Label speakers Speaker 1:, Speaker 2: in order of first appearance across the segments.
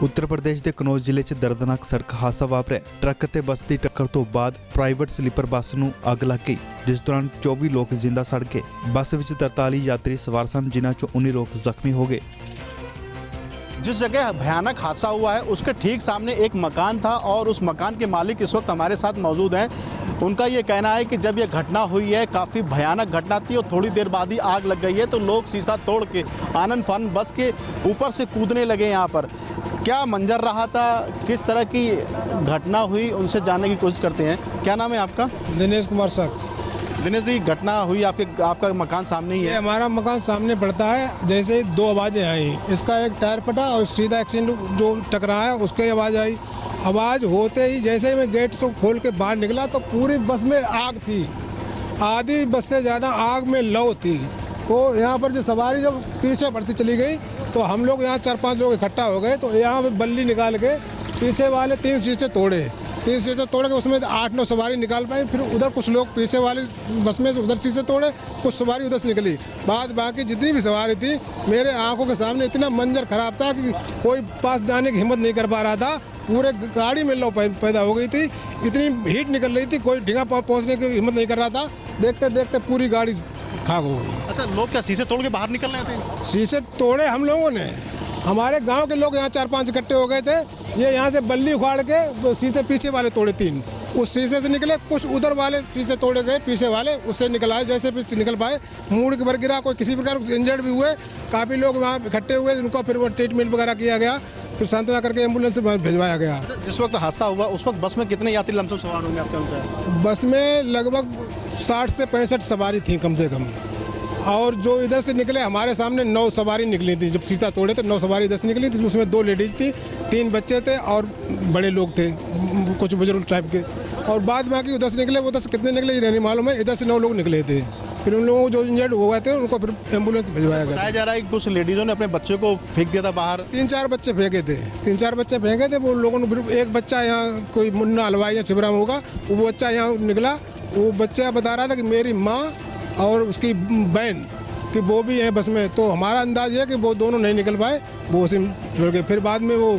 Speaker 1: उत्तर प्रदेश के कनौज जिले च दर्दनाक सड़क हादसा वापरिਆ। ट्रक ते बस की टक्कर तो बाद प्राइवेट स्लीपर बस नूं अग लग गई, जिस दौरान 24 लोग जिंदा सड़ गए। बस विच 43 यात्री सवार सन, जिन्हां चों 19 लोग जख्मी हो गए।
Speaker 2: जिस जगह भयानक हादसा हुआ है उसके ठीक सामने एक मकान था और उस मकान के मालिक इस वक्त हमारे साथ मौजूद हैं। उनका ये कहना है कि जब ये घटना हुई है काफ़ी भयानक घटना थी और थोड़ी देर बाद ही आग लग गई है, तो लोग शीशा तोड़ के आनन फानन बस के ऊपर से कूदने लगे। यहाँ पर क्या मंजर रहा था, किस तरह की घटना हुई, उनसे जानने की कोशिश करते हैं। क्या नाम है आपका?
Speaker 3: दिनेश कुमार शक।
Speaker 2: दिनेश जी, घटना हुई आपका मकान सामने ही है।
Speaker 3: हमारा मकान सामने पड़ता है। जैसे ही 2 आवाज़ें आई, इसका एक टायर फटा और सीधा एक्सीडेंट जो टकरा है उसकी आवाज़ आई। आवाज़ होते ही जैसे ही मैं गेट से खोल के बाहर निकला तो पूरी बस में आग थी, आधी बस से ज़्यादा आग में लौ थी। तो यहाँ पर जो सवारी जब पीछे बढ़ती चली गई तो हम लोग यहाँ 4-5 लोग इकट्ठा हो गए। तो यहाँ पर बल्ली निकाल के पीछे वाले 3 शीशे तोड़े, 3 शीशे तोड़ के उसमें 8-9 सवारी निकाल पाई। फिर उधर कुछ लोग पीछे वाले बस में उधर शीशे तोड़े, कुछ सवारी उधर से निकली। बाकी जितनी भी सवारी थी मेरे आंखों के सामने इतना मंजर खराब था कि कोई पास जाने की हिम्मत नहीं कर पा रहा था। पूरे गाड़ी में लो पैदा हो गई थी, इतनी हीट निकल रही थी, कोई ढींगा पहुँचने की हिम्मत नहीं कर रहा था। देखते देखते पूरी गाड़ी खाक हो गई।
Speaker 2: अच्छा, लोग क्या शीशे तोड़ के बाहर निकल रहे थे?
Speaker 3: शीशे तोड़े हम लोगों ने, हमारे गांव के लोग यहाँ 4-5 इकट्ठे हो गए थे। ये यहाँ से बल्ली उखाड़ के शीशे पीछे वाले तोड़े 3, उस शीशे से निकले। कुछ उधर वाले शीशे तोड़े गए, पीछे वाले उससे निकल आए, जैसे भी निकल पाए। मूड के भर गिरा, कोई किसी प्रकार इंजर्ड भी हुए। काफ़ी लोग वहाँ इकट्ठे हुए, उनको फिर वो ट्रीटमेंट वगैरह किया गया, फिर सांत्वना करके एम्बुलेंस से भिजवाया गया।
Speaker 2: जिस वक्त हादसा हुआ उस वक्त बस में कितने यात्री लमसम सवार होंगे आपके अनुसार?
Speaker 3: बस में लगभग 60 से 65 सवारी थी कम से कम। और जो इधर से निकले, हमारे सामने 9 सवारी निकली थी। जब शीशा तोड़े तो 9 सवारी इधर से निकली थी। उसमें 2 लेडीज़ थी, 3 बच्चे थे और बड़े लोग थे, कुछ बुजुर्ग टाइप के। और बाद बाकी उधर से निकले, उधर से कितने निकले ये नहीं मालूम है। इधर से 9 लोग निकले थे। फिर उन लोगों को जो इंजर्ड हो गए थे उनको फिर एम्बुलेंस भिजवाया गया।
Speaker 2: बताया जा रहा है कि कुछ लेडीज़ों ने अपने बच्चों को फेंक दिया था बाहर।
Speaker 3: 3-4 बच्चे फेंके थे, 3-4 बच्चे फेंके थे। वो लोगों ने फिर एक बच्चा यहाँ कोई मुन्ना हलवाई या छिबरा में होगा, वो बच्चा यहाँ निकला। वो बच्चा बता रहा था कि मेरी माँ और उसकी बहन कि वो भी है बस में। तो हमारा अंदाज है कि वो दोनों नहीं निकल पाए, वो उसी में छोड़ गए। फिर बाद में वो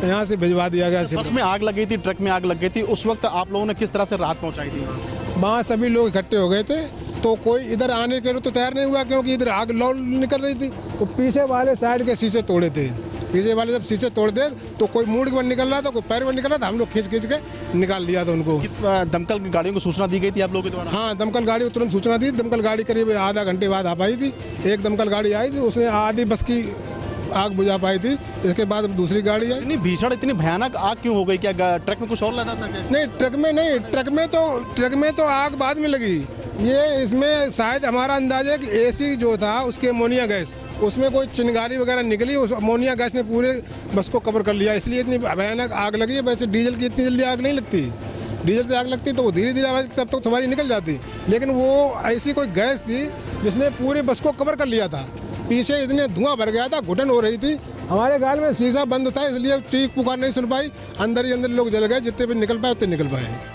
Speaker 3: यहाँ से भिजवा दिया गया।
Speaker 2: बस में आग लग गई थी, ट्रक में आग लग गई थी, उस वक्त आप लोगों ने किस तरह से राहत पहुँचाई थी?
Speaker 3: वहाँ सभी लोग इकट्ठे हो गए थे, तो कोई इधर आने के लिए तो तैयार नहीं हुआ, क्योंकि इधर आग लौ निकल रही थी। तो पीछे वाले साइड के शीशे तोड़े थे। पीछे वाले जब शीशे तोड़ दे तो कोई मुड़ के निकल रहा था, कोई पैर में निकल रहा था। हम लोग खींच के निकाल दिया था उनको।
Speaker 2: दमकल की गाड़ियों को सूचना दी गई थी आप लोगों के द्वारा?
Speaker 3: हाँ, दमकल गाड़ी को तुरंत सूचना दी। दमकल गाड़ी करीब आधा घंटे बाद आ पाई थी। एक दमकल गाड़ी आई थी, उसने आधी बस की आग बुझा पाई थी। इसके बाद दूसरी गाड़ी आई।
Speaker 2: इतनी भीषण, इतनी भयानक आग क्यों हो गई? क्या ट्रक में कुछ और लगा था क्या?
Speaker 3: नहीं, ट्रक में नहीं। ट्रक में तो आग बाद में लगी। ये इसमें शायद हमारा अंदाजा है कि एसी जो था उसके अमोनिया गैस, उसमें कोई चिंगारी वगैरह निकली, उस अमोनिया गैस ने पूरे बस को कवर कर लिया, इसलिए इतनी भयानक आग लगी है। वैसे डीजल की इतनी जल्दी आग नहीं लगती। डीजल से आग लगती तो वो धीरे धीरे आवाज तब तक सवारी निकल जाती, लेकिन वो ऐसी कोई गैस थी जिसने पूरे बस को कवर कर लिया था। पीछे इतने धुआं भर गया था, घुटन हो रही थी। हमारे गाल में शीशा बंद था, इसलिए चीख पुकार नहीं सुन पाई। अंदर ही अंदर लोग जल गए, जितने भी निकल पाए उतने निकल पाए।